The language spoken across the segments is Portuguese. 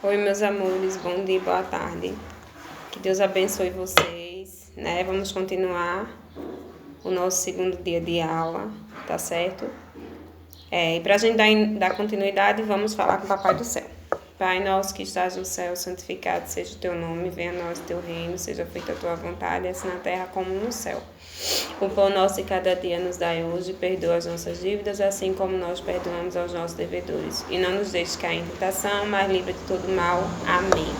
Oi, meus amores, bom dia, boa tarde. Que Deus abençoe vocês, né? Vamos continuar o nosso segundo dia de aula, tá certo? E pra gente dar continuidade, vamos falar com o Papai do Céu. Pai nosso que estás no céu, santificado seja o teu nome, venha a nós o teu reino, seja feita a tua vontade, assim na terra como no céu. O pão nosso de cada dia nos dai hoje, perdoa as nossas dívidas, assim como nós perdoamos aos nossos devedores. E não nos deixes cair em tentação, mas livra de todo mal. Amém.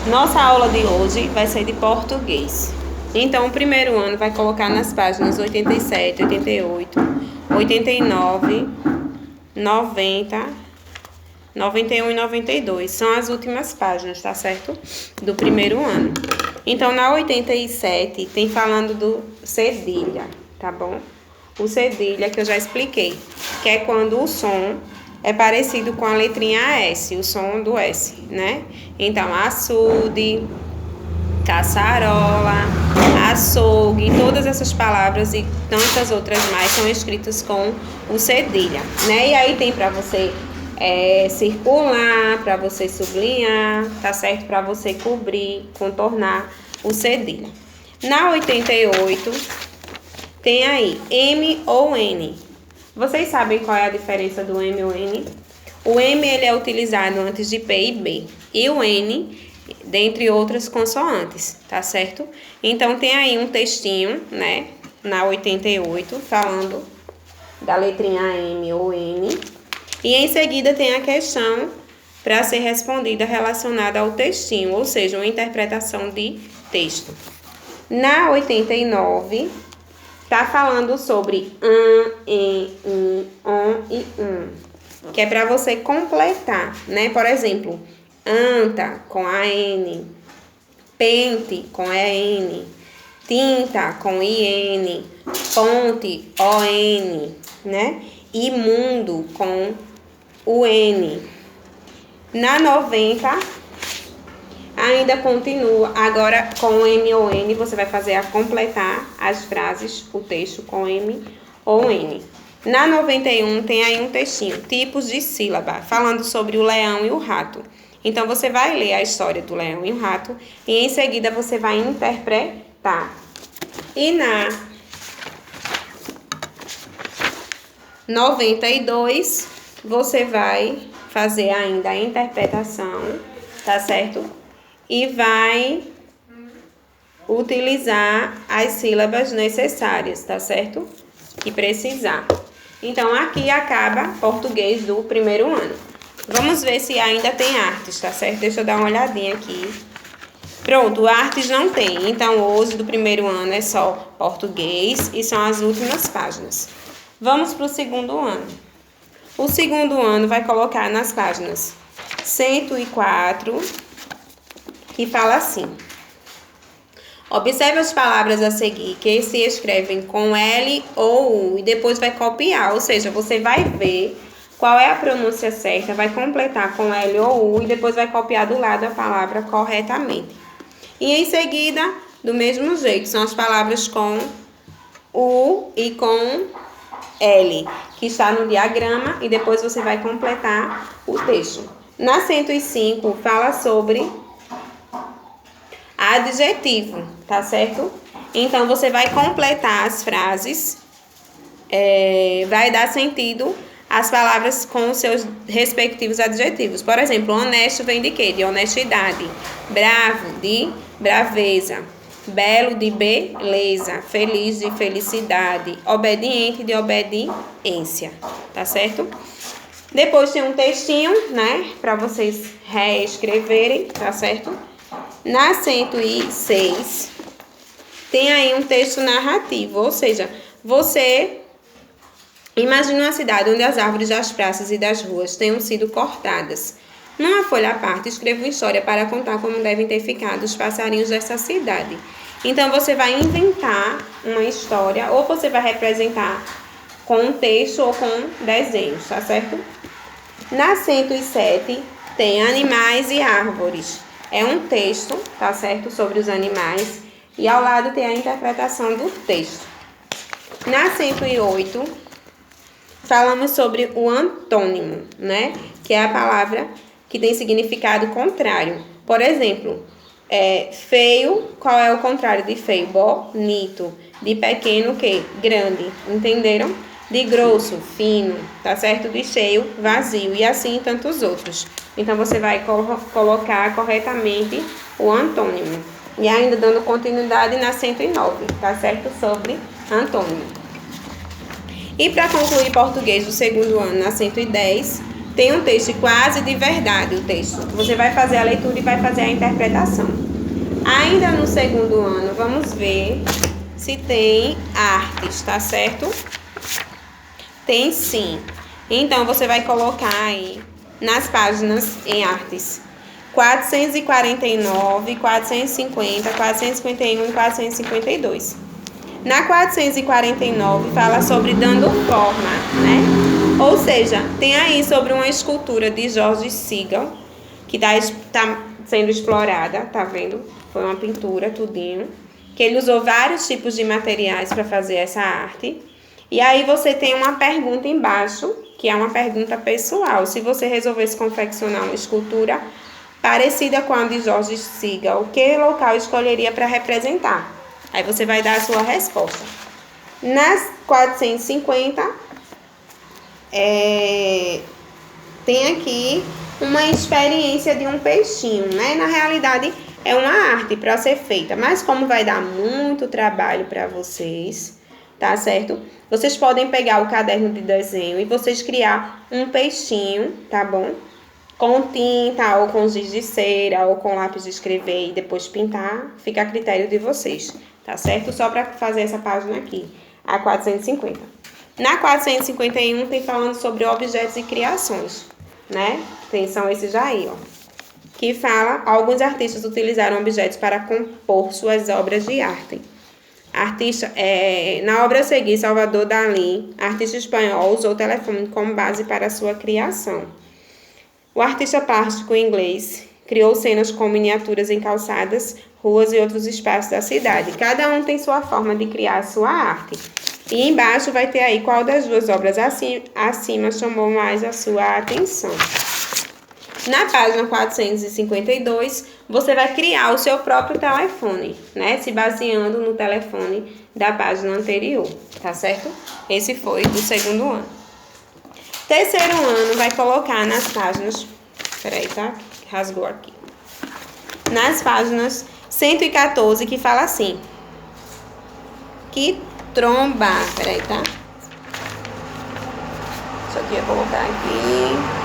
Nossa aula de hoje vai ser de português. Então, o primeiro ano vai colocar nas páginas 87, 88, 89, 90... 91 e 92 são as últimas páginas, tá certo? Do primeiro ano. Então, na 87 tem falando do cedilha, tá bom? O cedilha que eu já expliquei, que é quando o som é parecido com a letrinha S, o som do S, né? Então, açude, caçarola, açougue, todas essas palavras e tantas outras mais são escritas com o cedilha, né? E aí tem para você circular, para você sublinhar, tá certo? Para você cobrir, contornar o cedilha. Na 88, tem aí M ou N. Vocês sabem qual é a diferença do M ou N? O M ele é utilizado antes de P e B. E o N, dentre outras consoantes, tá certo? Então, tem aí um textinho, né? Na 88, falando da letrinha M ou N. E em seguida tem a questão para ser respondida relacionada ao textinho, ou seja, uma interpretação de texto. Na 89, está falando sobre on e que é para você completar, né? Por exemplo, anta com a N, pente com a N, tinta com IN, ponte, ON, né? Imundo com o N. Na 90, ainda continua. Agora, com o M ou N, você vai fazer a completar as frases, o texto com M ou N. Na 91, tem aí um textinho, tipos de sílaba, falando sobre o leão e o rato. Então, você vai ler a história do leão e o rato e, em seguida, você vai interpretar. E na 92, você vai fazer ainda a interpretação, tá certo? E vai utilizar as sílabas necessárias, tá certo? Que precisar. Então, aqui acaba português do primeiro ano. Vamos ver se ainda tem artes, tá certo? Deixa eu dar uma olhadinha aqui. Pronto, artes não tem. Então, hoje do primeiro ano é só português e são as últimas páginas. Vamos para o segundo ano. O segundo ano vai colocar nas páginas 104, que fala assim. Observe as palavras a seguir, que se escrevem com L ou U, e depois vai copiar, ou seja, você vai ver qual é a pronúncia certa, vai completar com L ou U, e depois vai copiar do lado a palavra corretamente. E em seguida, do mesmo jeito, são as palavras com U e com L, que está no diagrama, e depois você vai completar o texto. Na 105, fala sobre adjetivo, tá certo? Então, você vai completar as frases, vai dar sentido às palavras com os seus respectivos adjetivos. Por exemplo, honesto vem de quê? De honestidade. Bravo, de braveza. Belo, de beleza. Feliz, de felicidade. Obediente, de obediência. Tá certo? Depois tem um textinho, né? Para vocês reescreverem, tá certo? Na 106, tem aí um texto narrativo. Ou seja, você imagina uma cidade onde as árvores das praças e das ruas tenham sido cortadas. Numa folha à parte, escreva uma história para contar como devem ter ficado os passarinhos dessa cidade. Então, você vai inventar uma história, ou você vai representar com um texto ou com desenhos, tá certo? Na 107, tem animais e árvores. É um texto, tá certo? Sobre os animais. E ao lado tem a interpretação do texto. Na 108, falamos sobre o antônimo, né? Que é a palavra que tem significado contrário. Por exemplo, feio, qual é o contrário de feio? Bonito. De pequeno, o quê? Grande. Entenderam? De grosso, fino, tá certo? De cheio, vazio. E assim tantos outros. Então, você vai colocar corretamente o antônimo. E ainda dando continuidade na 109, tá certo? Sobre antônimo. E para concluir português do segundo ano na 110, tem um texto quase de verdade, o texto. Você vai fazer a leitura e vai fazer a interpretação. Ainda no segundo ano, vamos ver se tem artes, tá certo? Tem sim. Então, você vai colocar aí nas páginas em artes 449, 450, 451 e 452. Na 449 fala sobre dando forma, né? Ou seja, tem aí sobre uma escultura de George Segal, que tá sendo explorada, tá vendo? Foi uma pintura, tudinho. Que ele usou vários tipos de materiais para fazer essa arte. E aí você tem uma pergunta embaixo, que é uma pergunta pessoal. Se você resolvesse confeccionar uma escultura parecida com a de George Segal, que local escolheria para representar? Aí você vai dar a sua resposta. Nas 450, tem aqui uma experiência de um peixinho, né? Na realidade, é uma arte para ser feita, mas como vai dar muito trabalho para vocês, tá certo? Vocês podem pegar o caderno de desenho e vocês criar um peixinho, tá bom? Com tinta, ou com giz de cera, ou com lápis de escrever e depois pintar, fica a critério de vocês, tá certo? Só para fazer essa página aqui, a 450. Na 451 tem falando sobre objetos e criações, né? São esses aí, ó. Que fala, alguns artistas utilizaram objetos para compor suas obras de arte. Na obra a seguir, Salvador Dalí, artista espanhol, usou o telefone como base para sua criação. O artista plástico inglês criou cenas com miniaturas em calçadas, ruas e outros espaços da cidade. Cada um tem sua forma de criar a sua arte. E embaixo vai ter aí qual das duas obras acima chamou mais a sua atenção. Na página 452, você vai criar o seu próprio telefone, né? Se baseando no telefone da página anterior, tá certo? Esse foi do segundo ano. Terceiro ano vai colocar nas páginas... Peraí, tá? Rasgou aqui. Nas páginas 114, que fala assim. Que tromba... Peraí, tá? Só que eu ia colocar aqui...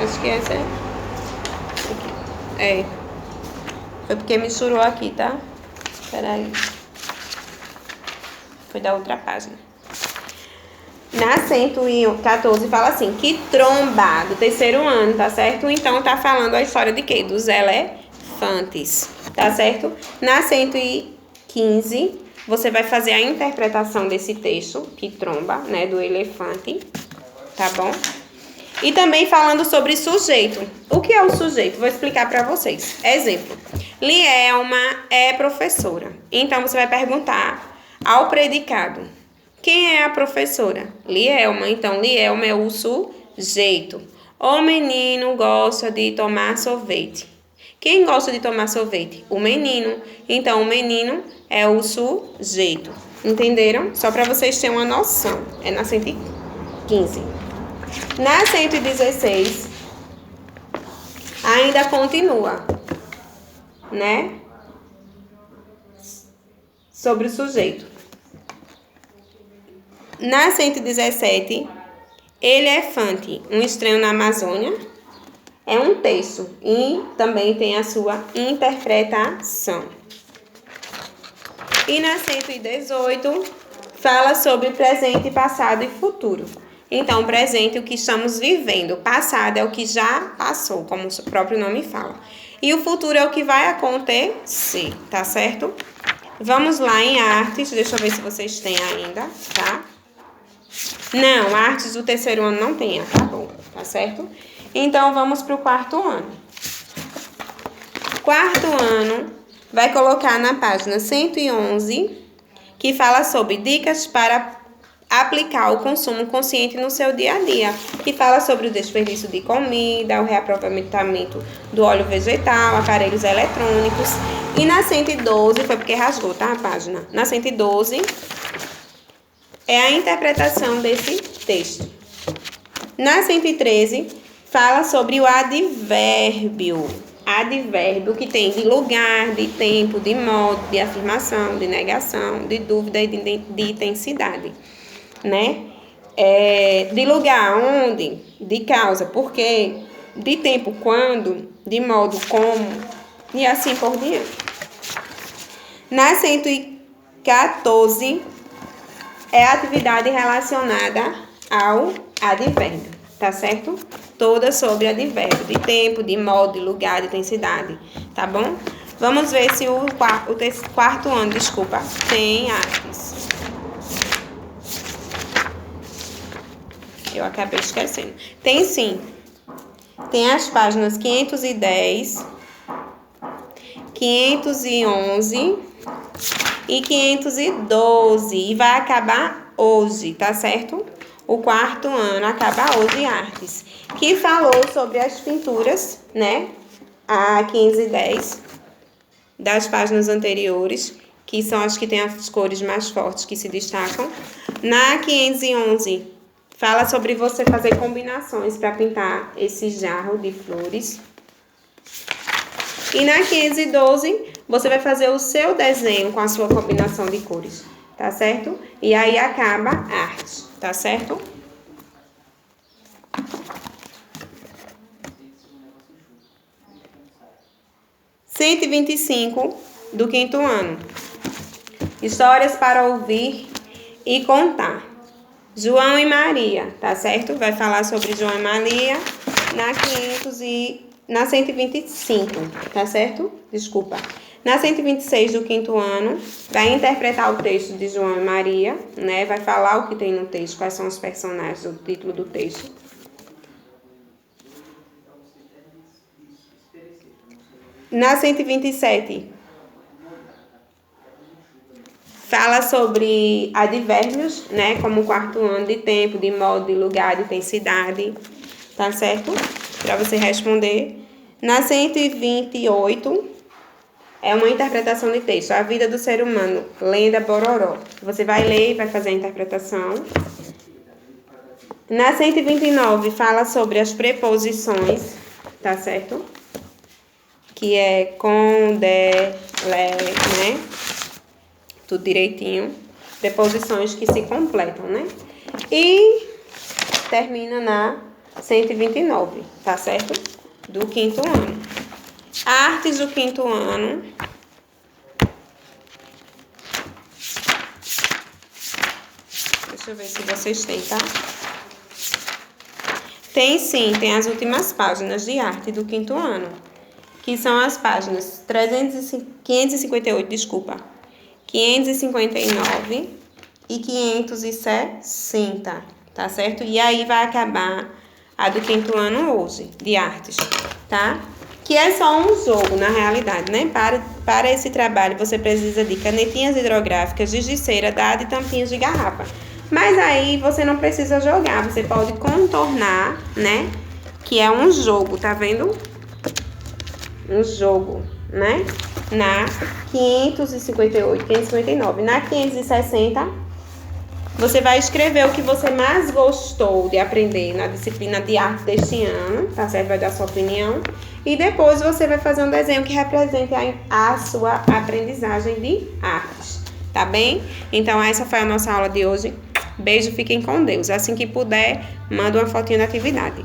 Acho que essa é. Foi porque misturou aqui, tá? Peraí. Foi da outra página. Na 114 fala assim, que tromba do terceiro ano, tá certo? Então tá falando a história de quê? Dos elefantes, tá certo? Na 115, você vai fazer a interpretação desse texto, que tromba, né? Do elefante, tá bom? E também falando sobre sujeito. O que é o sujeito? Vou explicar para vocês. Exemplo. Lielma é professora. Então, você vai perguntar ao predicado. Quem é a professora? Lielma. Então, Lielma é o sujeito. O menino gosta de tomar sorvete. Quem gosta de tomar sorvete? O menino. Então, o menino é o sujeito. Entenderam? Só para vocês terem uma noção. É na 115. Na 116, ainda continua, né? Sobre o sujeito. Na 117, elefante, um estranho na Amazônia, é um texto e também tem a sua interpretação. E na 118, fala sobre presente, passado e futuro. Então, presente é o que estamos vivendo. Passado é o que já passou, como o próprio nome fala. E o futuro é o que vai acontecer, tá certo? Vamos lá em artes. Deixa eu ver se vocês têm ainda, tá? Não, artes do terceiro ano não tem, acabou, tá certo? Então, vamos para o quarto ano. Quarto ano, vai colocar na página 111, que fala sobre dicas para aplicar o consumo consciente no seu dia a dia, que fala sobre o desperdício de comida, o reaproveitamento do óleo vegetal, aparelhos eletrônicos. E na 112, foi porque rasgou, tá, a página? Na 112 é a interpretação desse texto. Na 113, fala sobre o advérbio. Advérbio que tem de lugar, de tempo, de modo, de afirmação, de negação, de dúvida e de intensidade, né? De lugar, onde, de causa, porquê, de tempo, quando, de modo, como, e assim por diante. Na 114, é a atividade relacionada ao advérbio, tá certo? Toda sobre advérbio, de tempo, de modo, de lugar, de intensidade, tá bom? Vamos ver se o quarto ano, tem artes. Eu acabei esquecendo. Tem sim. Tem as páginas 510, 511 e 512. E vai acabar hoje, tá certo? O quarto ano acaba hoje artes. Que falou sobre as pinturas, né? A 510 das páginas anteriores, que são as que têm as cores mais fortes que se destacam. Na 511, fala sobre você fazer combinações para pintar esse jarro de flores. E na 512, você vai fazer o seu desenho com a sua combinação de cores, tá certo? E aí acaba a arte, tá certo? Cento e 125 do quinto ano. Histórias para ouvir e contar. João e Maria, tá certo? Vai falar sobre João e Maria na 125, tá certo? Desculpa. Na 126 do quinto ano, vai interpretar o texto de João e Maria, né? Vai falar o que tem no texto, quais são os personagens do título do texto. Na 127, fala sobre advérbios, né? Como o quarto ano, de tempo, de modo, de lugar, de intensidade, tá certo? Para você responder. Na 128, é uma interpretação de texto. A vida do ser humano, lenda Bororó. Você vai ler e vai fazer a interpretação. Na 129, fala sobre as preposições, tá certo? Que é com, de, le, né? Tudo direitinho. Preposições que se completam, né? E termina na 129, tá certo? Do quinto ano. Artes do quinto ano. Deixa eu ver se vocês têm, tá? Tem sim, tem as últimas páginas de arte do quinto ano, que são as páginas 558, 559 e 560, tá certo? E aí vai acabar a do quinto ano hoje, de artes, tá? Que é só um jogo, na realidade, né? Para esse trabalho, você precisa de canetinhas hidrográficas, giz de cera, dado e tampinhas de garrafa. Mas aí você não precisa jogar, você pode contornar, né? Que é um jogo, tá vendo? Um jogo, né? Na 558, 559. Na 560, você vai escrever o que você mais gostou de aprender na disciplina de arte deste ano, tá certo? Vai dar sua opinião. E depois você vai fazer um desenho que represente a sua aprendizagem de artes, tá bem? Então, essa foi a nossa aula de hoje. Beijo, fiquem com Deus. Assim que puder, manda uma fotinha da atividade.